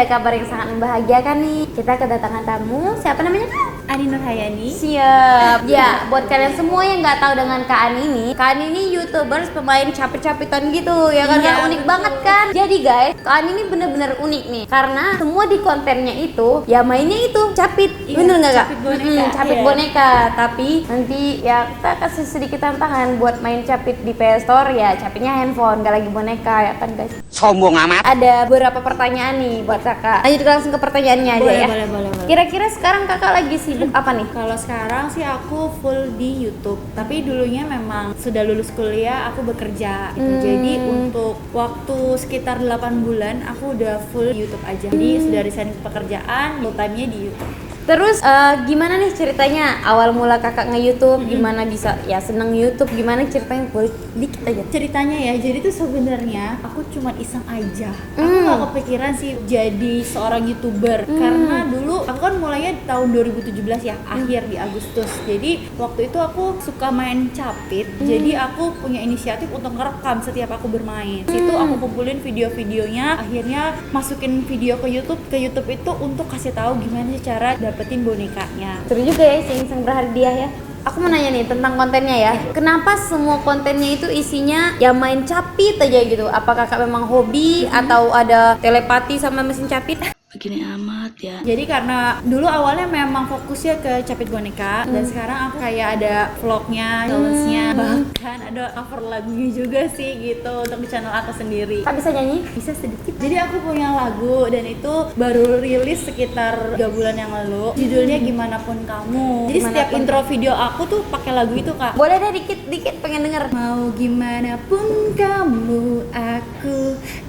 kabar yang sangat membahagiakan nih. Kita kedatangan tamu, siapa namanya? Ani Nurhayani. Siap. Ya, buat kalian semua yang nggak tahu dengan Kak Ani ini YouTubers pemain capit-capitan gitu, ya kan? Iya, Unik betul. banget kan? Jadi guys, Kak Ani ini bener-bener unik nih, karena semua di kontennya itu, ya mainnya itu capit, Iya, bener nggak Kak? capit boneka, Capit iya. boneka. Tapi nanti ya kita kasih sedikit tantangan buat main capit di PS Store, ya capitnya handphone, nggak lagi boneka, ya kan guys? Sombong amat. Ada beberapa pertanyaan nih buat kakak. Lanjut langsung ke pertanyaannya aja ya. Boleh. Kira-kira sekarang kakak lagi sibuk apa nih? Kalau sekarang sih aku full di YouTube. Tapi dulunya memang sudah lulus kuliah, aku bekerja gitu. Jadi untuk waktu sekitar 8 bulan aku udah full YouTube aja. Jadi sudah resign pekerjaan, full time-nya di YouTube. Terus gimana nih ceritanya awal mula kakak nge-YouTube, gimana bisa ya seneng YouTube, gimana ceritanya, boleh dikit aja. Ceritanya ya, jadi tuh sebenarnya aku cuma iseng aja. Aku gak kepikiran sih jadi seorang YouTuber karena dulu aku kan mulainya tahun 2017 ya, akhir di Agustus. Jadi waktu itu aku suka main capit. Jadi aku punya inisiatif untuk ngerekam setiap aku bermain. Situ aku kumpulin video-videonya, akhirnya masukin video ke YouTube itu untuk kasih tahu gimana sih cara dapetin bonekanya. Seru juga ya iseng-iseng berhadiah ya. Aku mau nanya nih tentang kontennya ya. Kenapa semua kontennya itu isinya ya main capit aja gitu? Apa kakak memang hobi atau ada telepati sama mesin capit? Begini amat ya. Jadi karena dulu awalnya memang fokusnya ke capit boneka dan sekarang aku kayak ada vlognya, challenge-nya, bahkan ada cover lagunya juga sih gitu untuk di channel aku sendiri. Kak bisa nyanyi? Bisa sedikit. Jadi aku punya lagu dan itu baru rilis sekitar 3 bulan yang lalu. Judulnya Gimana Pun Kamu. Jadi setiap Gimanapun intro video aku tuh pakai lagu itu, Kak. Boleh deh dikit pengen denger. Mau gimana pun kamu,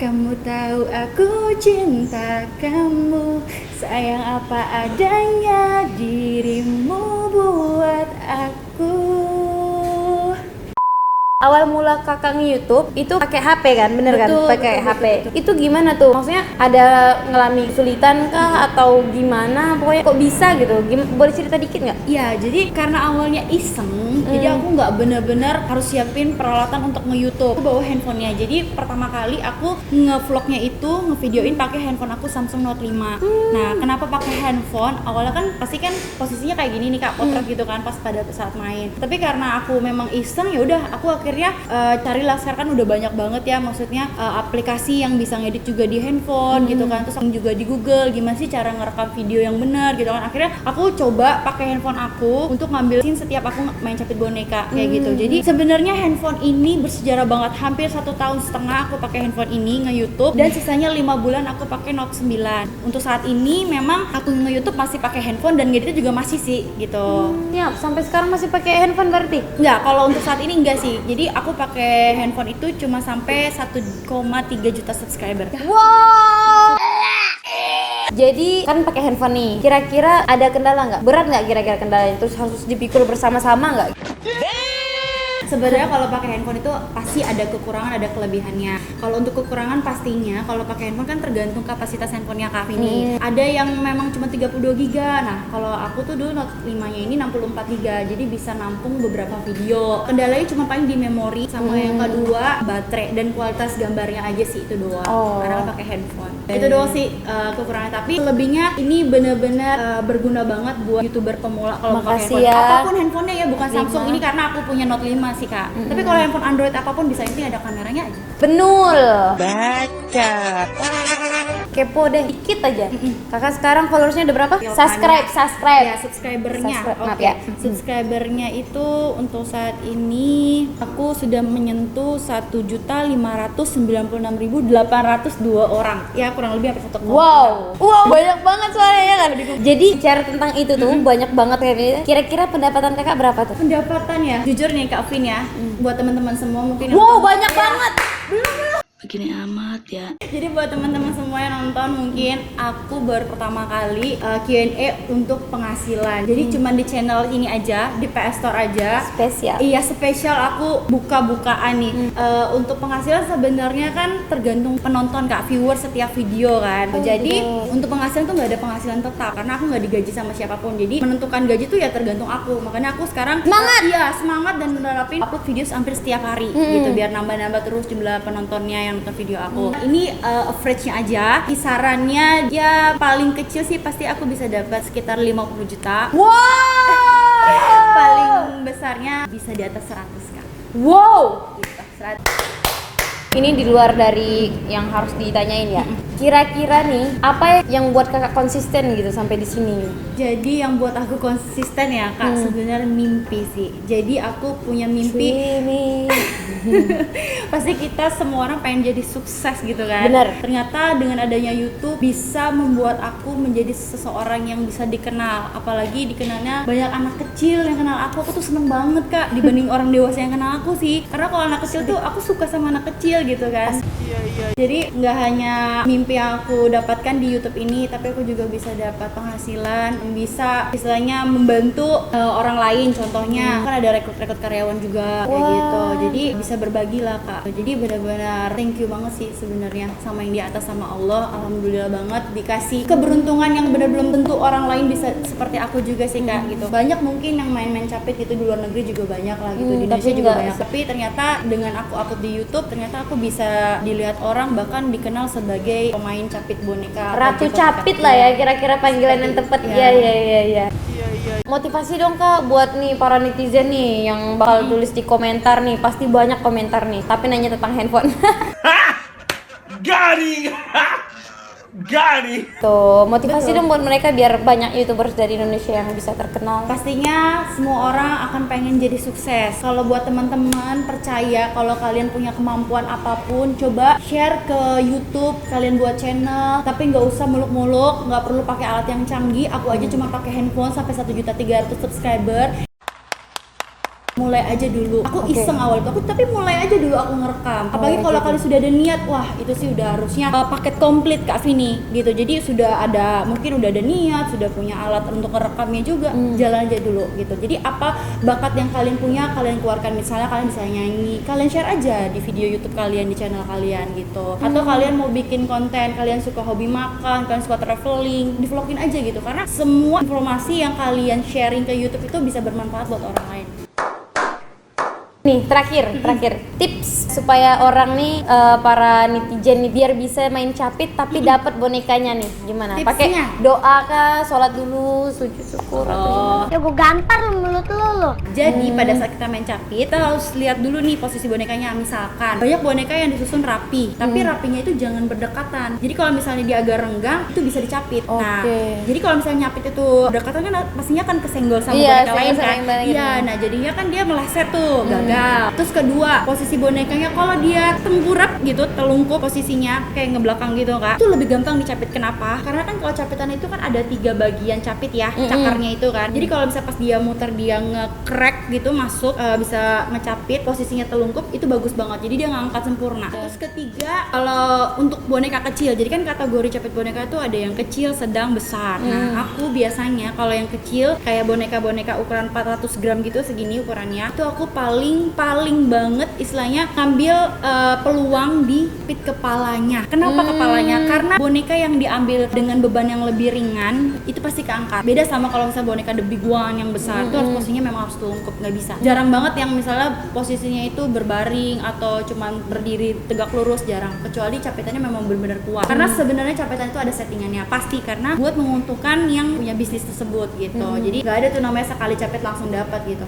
kamu tahu aku cinta kamu, sayang apa adanya dirimu buat aku. Awal mula kakak nge-YouTube itu pakai HP kan, bener kan? Betul, Pakai betul, HP. betul. Itu gimana tuh? Maksudnya ada ngalami kesulitan kah atau gimana? Pokoknya kok bisa gitu? Boleh cerita dikit nggak? Iya, jadi karena awalnya iseng, jadi aku nggak benar-benar harus siapin peralatan untuk nge-YouTube. Aku bawa handphonenya. Jadi pertama kali aku nge-vlognya itu nge-videoin pakai handphone aku Samsung Note 5. Nah, kenapa pakai handphone? Awalnya kan pasti kan posisinya kayak gini nih Kak, potret gitu kan pas pada saat main. Tapi karena aku memang iseng, ya udah aku akhirnya carilah, sekarang kan udah banyak banget ya, maksudnya aplikasi yang bisa ngedit juga di handphone gitu kan, terus juga di Google gimana sih cara ngerekam video yang benar gitu kan. Akhirnya aku coba pakai handphone aku untuk ngambil scene setiap aku main capit boneka kayak gitu. Jadi sebenarnya handphone ini bersejarah banget, hampir 1,5 tahun aku pakai handphone ini nge-YouTube dan sisanya 5 bulan aku pakai Note 9. Untuk saat ini memang aku nge-YouTube masih pakai handphone dan ngeditnya juga masih sih gitu. Ya, sampai sekarang masih pakai handphone berarti? Enggak, kalau untuk saat ini enggak sih. Jadi aku pakai handphone itu cuma sampai 1,3 juta subscriber. Wow. Jadi kan pakai handphone nih. Kira-kira ada kendala nggak? Berat nggak kira-kira kendalanya? Terus harus dipikul bersama-sama nggak? Sebenarnya kalau pakai handphone itu pasti ada kekurangan, ada kelebihannya. Kalau untuk kekurangan pastinya kalau pakai handphone kan tergantung kapasitas handphonenya Kak ini. Ada yang memang cuma 32 GB. Nah, kalau aku tuh dulu Note 5-nya ini 64 GB. Jadi bisa nampung beberapa video. Kendalanya cuma paling di memori sama yang kedua baterai dan kualitas gambarnya aja sih, itu doang. Karena pakai handphone. Itu doang sih kekurangannya. Tapi lebihnya ini benar-benar berguna banget buat YouTuber pemula kalau pakai Makasih handphone. ya. Apapun handphonenya ya, bukan Samsung ini karena aku punya Note 5 sih Kak. Tapi kalau handphone Android apapun bisa, ini ada kameranya aja. Benul. Baca. Kepo deh dikit aja. Kakak sekarang followersnya udah berapa? Real Subscribe. Ya, subscribernya. Subscribe, maaf Oke. ya. Subscribernya itu untuk saat ini aku sudah menyentuh 1.596.802 orang. Ya, kurang lebih hampir 1,5. Wow, banyak banget soalnya kan. Jadi cara tentang itu tuh banyak banget kayaknya. Kira-kira pendapatan kakak berapa tuh? Pendapatan ya, jujur nih Kak Vin ya, buat teman-teman semua mungkin yang Wow, nonton- banyak banget. Begini amat ya. Jadi buat teman-teman semua yang nonton, mungkin aku baru pertama kali Q&A untuk penghasilan. Jadi cuman di channel ini aja, di PS Store aja. Spesial. Iya, spesial aku buka-bukaan nih. Untuk penghasilan sebenarnya kan tergantung penonton Kak, viewer setiap video kan. Jadi untuk penghasilan tuh nggak ada penghasilan tetap karena aku nggak digaji sama siapapun. Jadi menentukan gaji tuh ya tergantung aku. Makanya aku sekarang Semangat! Iya, semangat dan menerapin upload video hampir setiap hari gitu biar nambah-nambah terus jumlah penontonnya yang yang nonton video aku. Ini average-nya aja, kisarannya ya paling kecil sih pasti aku bisa dapat sekitar 50 juta. Wow. Paling besarnya bisa di atas 100 Kak. Wow. Gitu, 100. Ini di luar dari yang harus ditanyain ya. Kira-kira nih, apa yang buat kakak konsisten gitu sampai di sini? Jadi yang buat aku konsisten ya Kak, sebenarnya mimpi sih. Jadi aku punya mimpi. Ini. Pasti kita semua orang pengen jadi sukses gitu kan. Benar. Ternyata dengan adanya YouTube bisa membuat aku menjadi seseorang yang bisa dikenal. Apalagi dikenalnya banyak anak kecil yang kenal aku. Aku tuh seneng banget Kak dibanding orang dewasa yang kenal aku sih. Karena kalau anak kecil tuh aku suka sama anak kecil gitu kan. Jadi nggak hanya mimpi yang aku dapatkan di YouTube ini, tapi aku juga bisa dapat penghasilan, bisa istilahnya membantu orang lain. Contohnya kan ada rekrut karyawan juga kayak gitu. Jadi bisa berbagi lah Kak. Jadi benar-benar thank you banget sih sebenarnya sama yang di atas, sama Allah. Alhamdulillah banget dikasih keberuntungan yang benar belum tentu orang lain bisa seperti aku juga sih Kak gitu. Banyak mungkin yang main-main capit gitu di luar negeri juga banyak lah gitu. Di Indonesia juga banyak. Tapi ternyata dengan aku upload di YouTube, ternyata aku bisa dilihat orang, bahkan dikenal sebagai pemain capit boneka. Ratu Capit lah ya, kira-kira panggilan yang tepat. Iya. Motivasi dong Kak buat nih para netizen nih yang bakal tulis di komentar nih, pasti banyak komentar nih, tapi nanya tentang handphone. Garing. Tuh, motivasi dong buat mereka biar banyak YouTubers dari Indonesia yang bisa terkenal. Pastinya semua orang akan pengen jadi sukses. Kalau buat teman-teman percaya kalau kalian punya kemampuan apapun, coba share ke YouTube, kalian buat channel, tapi nggak usah muluk-muluk, nggak perlu pakai alat yang canggih. Aku aja cuma pakai handphone sampai 1.300.000 subscriber. Mulai aja dulu. Aku iseng awal itu, tapi mulai aja dulu aku ngerekam. Apalagi kalau kalian sudah ada niat, wah itu sih udah harusnya paket komplit Kak Vini gitu. Jadi sudah ada, mungkin udah ada niat, sudah punya alat untuk ngerekamnya juga. Jalan aja dulu gitu. Jadi apa bakat yang kalian punya, kalian keluarkan. Misalnya kalian bisa nyanyi, kalian share aja di video YouTube kalian, di channel kalian gitu. Atau kalian mau bikin konten, kalian suka hobi makan, kalian suka traveling, di vlogin aja gitu. Karena semua informasi yang kalian sharing ke YouTube itu bisa bermanfaat buat orang lain. Nih, terakhir tips supaya orang nih para netizen nih biar bisa main capit tapi dapat bonekanya nih. Gimana? Pakai Tipsnya? doa kah, sholat dulu, sujud syukur atau gimana? Ya gue gampar lu mulut lu. Jadi pada saat kita main capit, kita harus lihat dulu nih posisi bonekanya. Misalkan banyak boneka yang disusun rapi, tapi rapinya itu jangan berdekatan. Jadi kalau misalnya dia agak renggang, itu bisa dicapit. Nah, jadi kalau misalnya nyapit itu berdekatan kan pastinya kan kesenggol sama boneka lain kan. Iya, nah jadinya kan dia meleset tuh, gagal. Terus kedua, posisi bonekanya kalau dia tengkurap gitu, telungkup posisinya kayak ngebelakang gitu Kak, itu lebih gampang dicapit. Kenapa? Karena kan kalau capitan itu kan ada 3 bagian capit ya, cakarnya itu kan. Jadi kalau misalnya pas dia muter, dia nge-crack gitu masuk, bisa ngecapit posisinya telungkup, itu bagus banget. Jadi dia ngangkat sempurna. Terus ketiga, kalau untuk boneka kecil, jadi kan kategori capit boneka itu ada yang kecil, sedang, besar. Nah, aku biasanya kalau yang kecil kayak boneka-boneka ukuran 400 gram gitu, segini ukurannya, itu aku paling banget istilahnya ngambil peluang di pit kepalanya. Kenapa kepalanya? Karena boneka yang diambil dengan beban yang lebih ringan itu pasti keangkat. Beda sama kalau misalnya boneka the big one yang besar, itu harus posisinya memang harus telungkup, nggak bisa. Jarang banget yang misalnya posisinya itu berbaring atau cuman berdiri tegak lurus, jarang. Kecuali capitannya memang benar-benar kuat. Karena sebenarnya capitan itu ada settingannya pasti, karena buat menguntungkan yang punya bisnis tersebut gitu. Jadi nggak ada tuh namanya sekali capit langsung dapat gitu.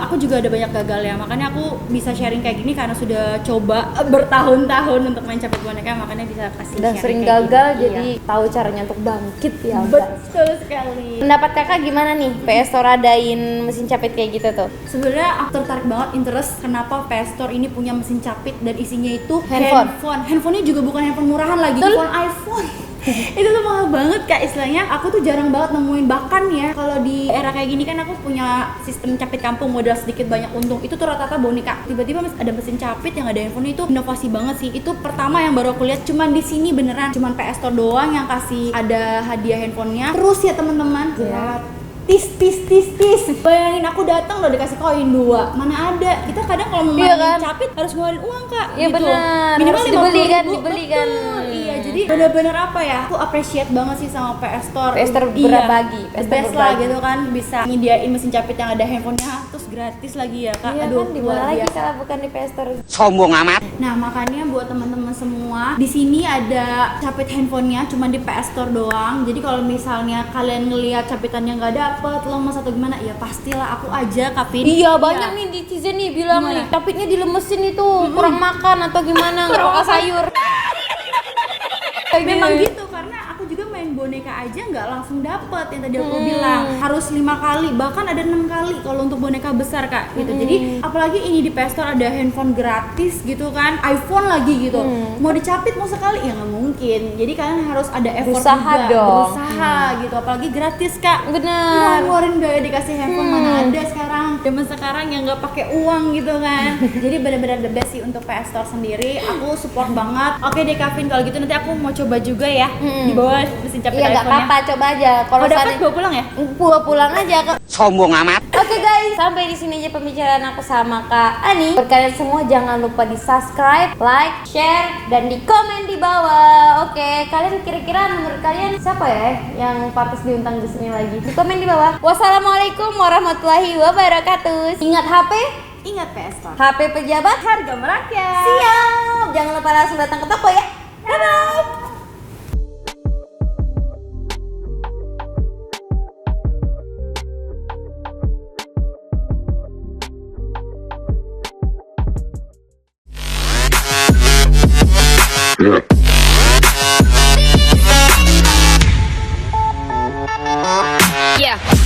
Aku juga ada banyak gagal ya, makanya aku bisa sharing kayak gini karena sudah coba bertahun-tahun untuk main capit boneka, makanya bisa kasih Dan sharing sering kayak gagal gini. jadi tahu caranya untuk bangkit ya. Betul sekali. Pendapat kakak gimana nih PS Store adain mesin capit kayak gitu tuh? Sebenarnya aku tertarik banget, interest kenapa PS Store ini punya mesin capit dan isinya itu Handphone. Handphonenya juga bukan handphone murahan lagi, handphone iPhone. Itu tuh mahal banget Kak, istilahnya aku tuh jarang banget nemuin. Bahkan ya kalau di era kayak gini kan aku punya sistem capit kampung, modal sedikit banyak untung, itu tuh rata-rata boneka. Tiba-tiba ada mesin capit yang ada handphone, itu inovasi banget sih. Itu pertama yang baru aku lihat, cuman di sini beneran cuman PS Store doang yang kasih ada hadiah handphonenya. Terus ya teman-teman, jerat tis. Bayangin aku datang udah dikasih koin 2. Mana ada? Kita kadang kalau mau Iya main kan? capit harus ngeluarin uang, Kak. Iya gitu. benar. Minimal Harus dibeli 50.000. kan, dibeli kan. Betul. Iya, jadi benar-benar apa ya? Aku appreciate banget sih sama PS Store. PS Store Iya, berbagi, the PS Store best lah berbagi. gitu kan, bisa nyediain mesin capit yang ada handphonenya terus gratis lagi ya, Kak. Iya Aduh, kan, di mana luar lagi biasa. kalau bukan di PS Store. Sombong amat. Nah, makanya buat teman-teman semua, di sini ada capit handphonenya cuma di PS Store doang. Jadi kalau misalnya kalian ngelihat capitannya nggak dapet, lemes atau gimana, ya pastilah aku aja Kapin. Iya, banyak nih netizen nih bilang Gimana? nih, capitnya dilemesin itu, kurang makan atau gimana, nggak makan sayur. Memang gitu, karena aku juga main boneka aja nggak langsung dapet yang tadi aku bilang, harus 5 kali, bahkan ada 6 kali kalau untuk boneka besar, Kak, gitu. Jadi apalagi ini di PS Store ada handphone gratis gitu kan, iPhone lagi gitu, mau dicapit mau sekali ya nggak mungkin. Jadi kalian harus ada effort Berusaha juga, dong. berusaha gitu, apalagi gratis, Kak. Bener. Ngeluarin biaya dikasih handphone mana ada sekarang, zaman sekarang yang nggak pakai uang gitu kan. Jadi benar-benar the best sih untuk PS Store sendiri, aku support banget. Oke deh Kavin, kalau gitu nanti aku mau coba juga ya di bawah mesin capit Iya nggak iPhone-nya. apa-apa, coba aja. Kalau Kalau dapat seandainya- bawa pulang ya? Bawa pulang aja ke. Sombong amat. Oke guys, sampai di sini aja pembicaraan aku sama Kak Ani. Buat kalian semua jangan lupa di subscribe, like, share, dan di komen di bawah. Oke, kalian kira-kira menurut kalian siapa ya yang pantas diundang di sini lagi? Di komen di bawah. Wassalamualaikum warahmatullahi wabarakatuh. Ingat HP, Ingat PS Store. HP pejabat. Harga merakyat. Siap. Jangan lupa langsung datang ke toko ya. Bye. Yeah.